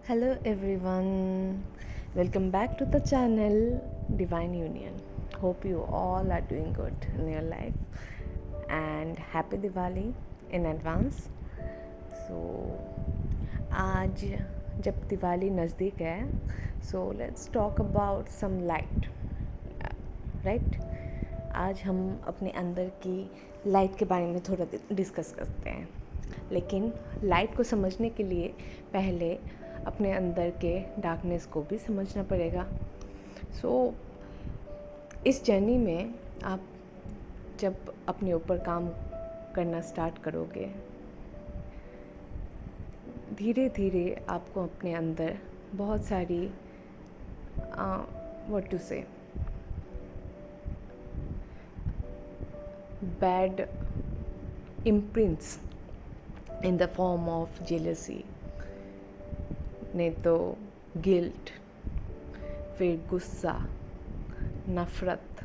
Hello everyone, welcome back to the channel Divine Union. Hope you all are doing good in your life and happy Diwali in advance. So आज जब दिवाली नज़दीक है so let's talk about some light, right? आज हम अपने अंदर की light के बारे में थोड़ा डिस्कस करते हैं, लेकिन लाइट को समझने के लिए पहले अपने अंदर के डार्कनेस को भी समझना पड़ेगा। इस जर्नी में आप जब अपने ऊपर काम करना स्टार्ट करोगे, धीरे धीरे आपको अपने अंदर बहुत सारी व्हाट टू से bad imprints in the form of jealousy, नहीं तो गिल्ट, फिर गुस्सा, नफ़रत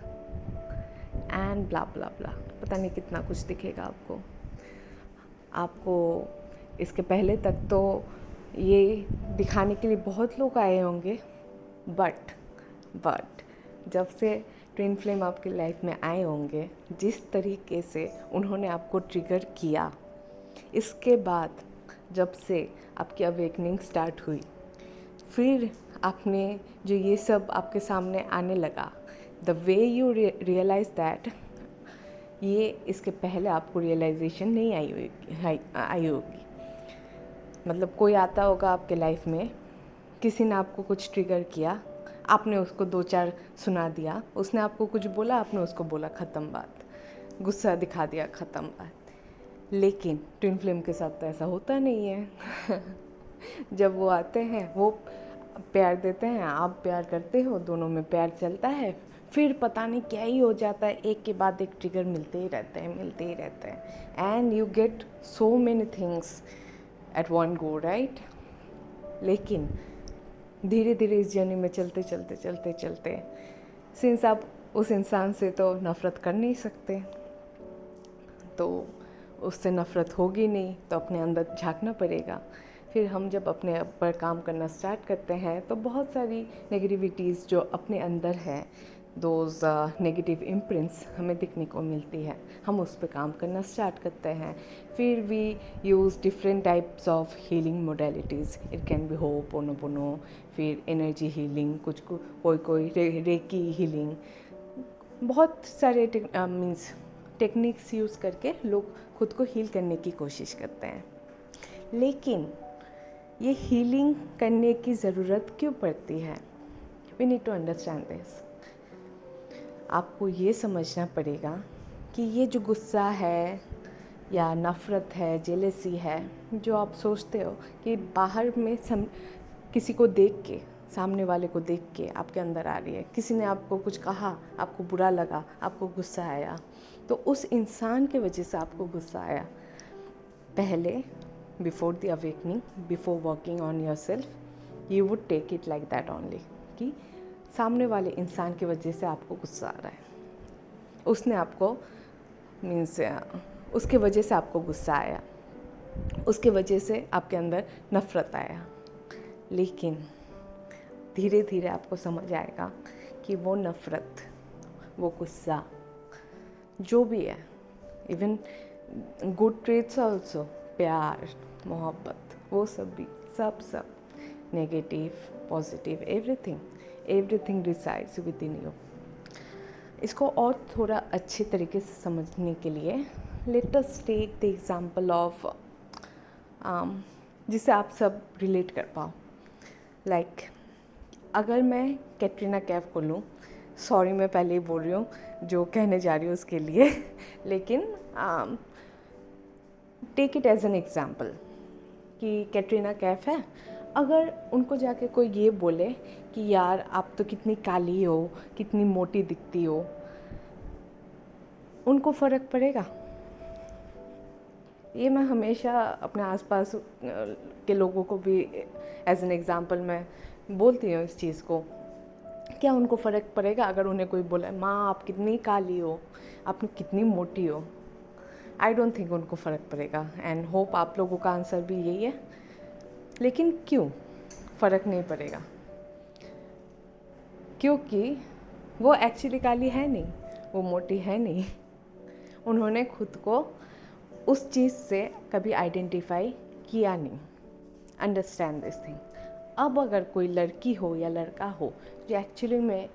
एंड ब्ला ब्ला ब्ला, पता नहीं कितना कुछ दिखेगा आपको। इसके पहले तक तो ये दिखाने के लिए बहुत लोग आए होंगे, बट जब से ट्विन फ्लेम आपकी लाइफ में आए होंगे, जिस तरीके से उन्होंने आपको ट्रिगर किया, इसके बाद जब से आपकी अवेकनिंग स्टार्ट हुई, फिर आपने जो ये सब आपके सामने आने लगा, the way you realise that, ये इसके पहले आपको रियलाइजेशन नहीं आई होगी। मतलब कोई आता होगा आपके लाइफ में, किसी ने आपको कुछ ट्रिगर किया, आपने उसको दो चार सुना दिया, उसने आपको कुछ बोला, आपने उसको बोला, ख़त्म बात, गुस्सा दिखा दिया, ख़त्म बात। लेकिन ट्विन फ्लेम के साथ तो ऐसा होता नहीं है। जब वो आते हैं, वो प्यार देते हैं, आप प्यार करते हो, दोनों में प्यार चलता है, फिर पता नहीं क्या ही हो जाता है, एक के बाद एक ट्रिगर मिलते ही रहते हैं and you get so many things at one go, right. लेकिन धीरे धीरे इस जर्नी में चलते सिंस आप उस इंसान से तो नफ़रत कर नहीं सकते, तो उससे नफ़रत होगी नहीं, तो अपने अंदर झांकना पड़ेगा। फिर हम जब अपने पर काम करना स्टार्ट करते हैं, तो बहुत सारी नेगेटिविटीज़ जो अपने अंदर है, दोज नेगेटिव इम्प्रिंट्स हमें दिखने को मिलती है। हम उस पर काम करना स्टार्ट करते हैं। फिर we use different types of healing modalities. It can be hooponopono, फिर एनर्जी हीलिंग, कोई रेकी हीलिंग, बहुत सारे मीन्स टेक्निक्स यूज़ करके लोग खुद को हील करने की कोशिश करते हैं। लेकिन ये हीलिंग करने की ज़रूरत क्यों पड़ती है? We need to understand this. आपको ये समझना पड़ेगा कि ये जो गुस्सा है या नफ़रत है, जेलसी है, जो आप सोचते हो कि बाहर में किसी को देख के, सामने वाले को देख के आपके अंदर आ रही है, किसी ने आपको कुछ कहा, आपको बुरा लगा, आपको गुस्सा आया, तो उस इंसान की वजह से आपको गुस्सा आया। पहले before the awakening, before working on yourself, you would take it like that only, कि सामने वाले इंसान की वजह से आपको गुस्सा आ रहा है, उसने आपको मीन्स उसके वजह से आपको गुस्सा आया, उसके वजह से आपके अंदर नफ़रत आया। लेकिन धीरे धीरे आपको समझ आएगा कि वो नफ़रत, वो गुस्सा, जो भी है, इवन गुड ट्रेट्स ऑल्सो, प्यार, मोहब्बत, वो सब भी, सब negative, positive, everything resides within you. इसको और थोड़ा अच्छे तरीके से समझने के लिए let us take the example of जिसे आप सब रिलेट कर पाओ। लाइक अगर मैं कैटरीना कैफ को लूँ, सॉरी मैं पहले ही बोल रही हूँ, जो कहने जा रही हूँ उसके लिए, लेकिन take it as an example कि कैटरीना कैफ है, अगर उनको जाके कोई ये बोले कि यार आप तो कितनी काली हो, कितनी मोटी दिखती हो, उनको फ़र्क पड़ेगा? ये मैं हमेशा अपने आसपास के लोगों को भी एज एन एग्ज़ाम्पल मैं बोलती हूँ इस चीज़ को। क्या उनको फ़र्क पड़ेगा अगर उन्हें कोई बोला, माँ आप कितनी काली हो, आप कितनी मोटी हो? आई डोंट थिंक उनको फ़र्क पड़ेगा, एंड होप आप लोगों का आंसर भी यही है। लेकिन क्यों फ़र्क नहीं पड़ेगा, क्योंकि वो एक्चुअली काली है नहीं, वो मोटी है नहीं। उन्होंने खुद को उस चीज़ से कभी आइडेंटिफाई किया नहीं। Understand this thing. अब अगर कोई लड़की हो या लड़का हो जो एक्चुअली में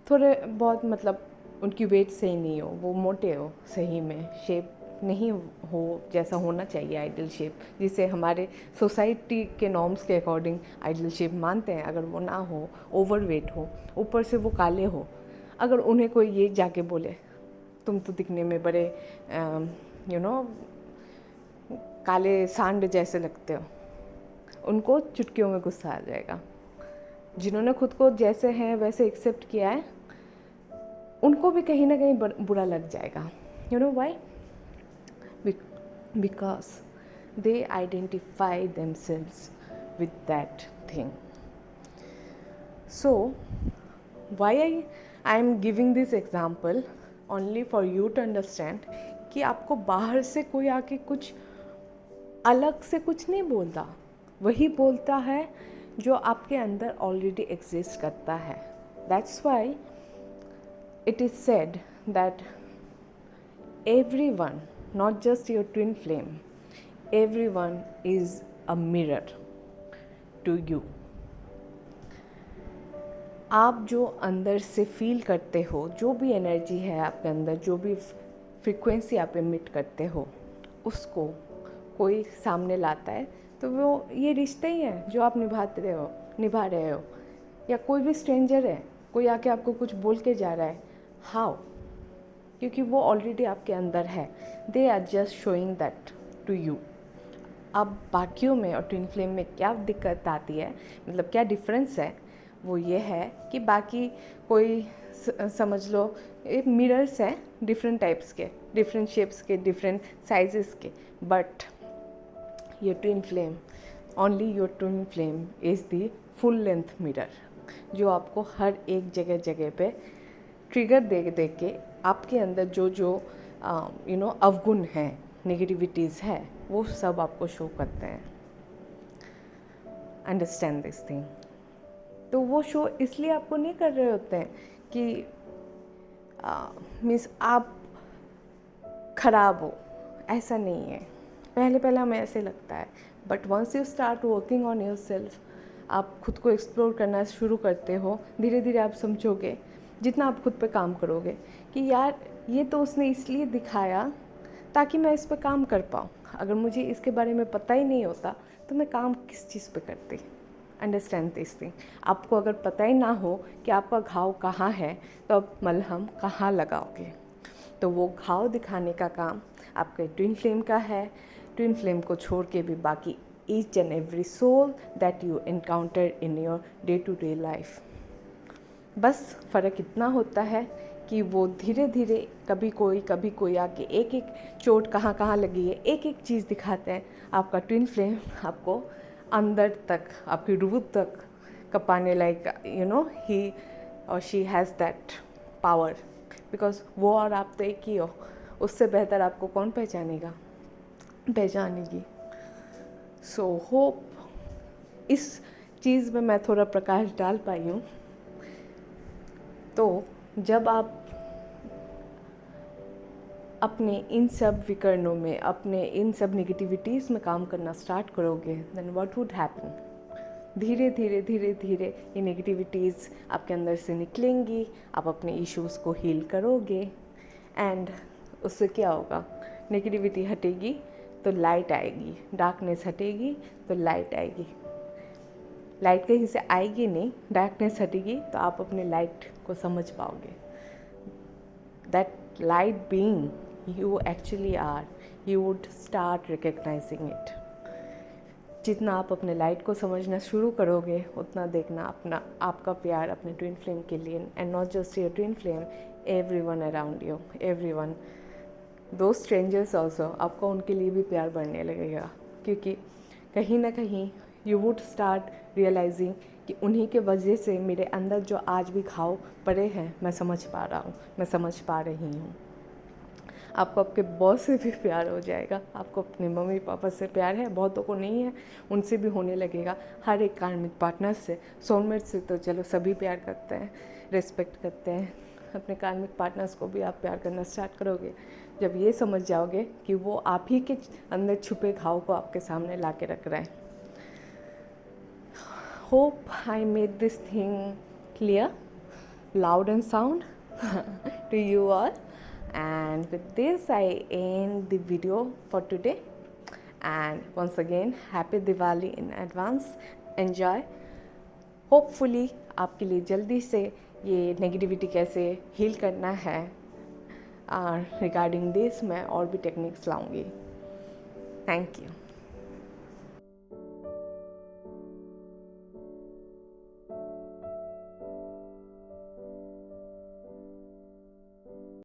थोड़े बहुत मतलब उनकी वेट सही नहीं हो, वो मोटे हो, सही में शेप नहीं हो जैसा होना चाहिए आइडियल शेप, जिसे हमारे सोसाइटी के नॉर्म्स के अकॉर्डिंग आइडियल शेप मानते हैं, अगर वो ना हो, ओवरवेट हो, ऊपर से वो काले हो, अगर उन्हें कोई ये जाके बोले तुम तो दिखने में बड़े काले सांड जैसे लगते हो, उनको चुटकियों में गुस्सा आ जाएगा। जिन्होंने खुद को जैसे हैं वैसे एक्सेप्ट किया है, उनको भी कहीं ना कहीं बुरा लग जाएगा। You know why? Because they identify themselves with that thing. So why I am giving this example only for you to understand कि आपको बाहर से कोई आके कुछ अलग से कुछ नहीं बोलता, वही बोलता है जो आपके अंदर ऑलरेडी एग्जिस्ट करता है। That's why it is said that everyone, not just your twin flame, everyone is a mirror to you. आप जो अंदर से फील करते हो, जो भी एनर्जी है आपके अंदर, जो भी फ्रीक्वेंसी आप एमिट करते हो, उसको कोई सामने लाता है तो वो ये रिश्ते ही हैं जो आप निभा रहे हो। या कोई भी स्ट्रेंजर है, कोई आके आपको कुछ बोल के जा रहा है, हाउ? क्योंकि वो ऑलरेडी आपके अंदर है। They are just showing that to you. अब बाकियों में और ट्विन फ्लेम में क्या दिक्कत आती है, मतलब क्या डिफरेंस है, वो ये है कि बाकी कोई समझ लो एक मिरर्स हैं डिफरेंट टाइप्स के, डिफरेंट शेप्स के, डिफरेंट साइजेस के, but your twin flame, only your twin flame is the full length mirror, जो आपको हर एक जगह पे ट्रिगर दे के आपके अंदर जो अवगुण हैं, नेगेटिविटीज़ है, वो सब आपको शो करते हैं। Understand this thing. तो वो शो इसलिए आपको नहीं कर रहे होते हैं कि मीन्स आप खराब हो, ऐसा नहीं है। पहले हमें ऐसे लगता है, but once you start working on yourself, आप खुद को एक्सप्लोर करना शुरू करते हो, धीरे धीरे आप समझोगे, जितना आप खुद पे काम करोगे कि यार ये तो उसने इसलिए दिखाया ताकि मैं इस पे काम कर पाऊँ। अगर मुझे इसके बारे में पता ही नहीं होता तो मैं काम किस चीज़ पे करती। Understand this thing. आपको अगर पता ही ना हो कि आपका घाव कहाँ है तो आप मलहम कहाँ लगाओगे? तो वो घाव दिखाने का काम आपके ट्विन फ्लेम का है। ट्विन फ्लेम को छोड़ के भी बाकी each and every soul that you encounter in your day to day life. बस फ़र्क इतना होता है कि वो धीरे धीरे कभी कोई आके एक एक चोट कहाँ लगी है, एक एक चीज़ दिखाते हैं। आपका ट्विन फ्लेम आपको अंदर तक, आपकी रूह तक कपाने, लाइक ही और she has that power, because वो और आप तो एक ही हो। उससे बेहतर आपको कौन पहचानेगी। सो होप इस चीज़ में मैं थोड़ा प्रकाश डाल पाई हूँ। तो जब आप अपने इन सब विकर्णों में, अपने इन सब नेगेटिविटीज़ में काम करना स्टार्ट करोगे, देन व्हाट वुड हैपन? धीरे धीरे ये नेगेटिविटीज़ आपके अंदर से निकलेंगी, आप अपने इश्यूज़ को हील करोगे, एंड उससे क्या होगा? नेगेटिविटी हटेगी तो लाइट आएगी, डार्कनेस हटेगी तो लाइट आएगी। लाइट कहीं से आएगी नहीं, डार्कनेस हटेगी तो आप अपने लाइट को समझ पाओगे। That light being you actually are, you would start recognising it. जितना आप अपने लाइट को समझना शुरू करोगे, उतना देखना आपका प्यार अपने ट्विन फ्लेम के लिए, and not just your twin flame, everyone around you, everyone, दो स्ट्रेंजर्स ऑल्सो, आपको उनके लिए भी प्यार बढ़ने लगेगा। क्योंकि कहीं ना कहीं यू वुड स्टार्ट रियलाइजिंग कि उन्हीं के वजह से मेरे अंदर जो आज भी घाव पड़े हैं, मैं समझ पा रहा हूँ, मैं समझ पा रही हूँ। आपको आपके बॉस से भी प्यार हो जाएगा, आपको अपने मम्मी पापा से प्यार है, बहुतों को नहीं है, उनसे भी होने लगेगा। हर एक कार्मिक पार्टनर से, सोलमेट से तो चलो सभी प्यार करते हैं, रिस्पेक्ट करते हैं, अपने कार्मिक पार्टनर्स को भी आप प्यार करना स्टार्ट करोगे जब ये समझ जाओगे कि वो आप ही के अंदर छुपे घाव को आपके सामने ला के रख रहे हैं। Hope I made this thing clear, loud and sound to you all. And with this, I end the video for today. And once again, happy Diwali in advance. Enjoy. Hopefully, आपके लिए जल्दी से ये नेगेटिविटी कैसे heal करना है regarding this मैं और भी टेक्निक्स लाऊंगी। Thank you.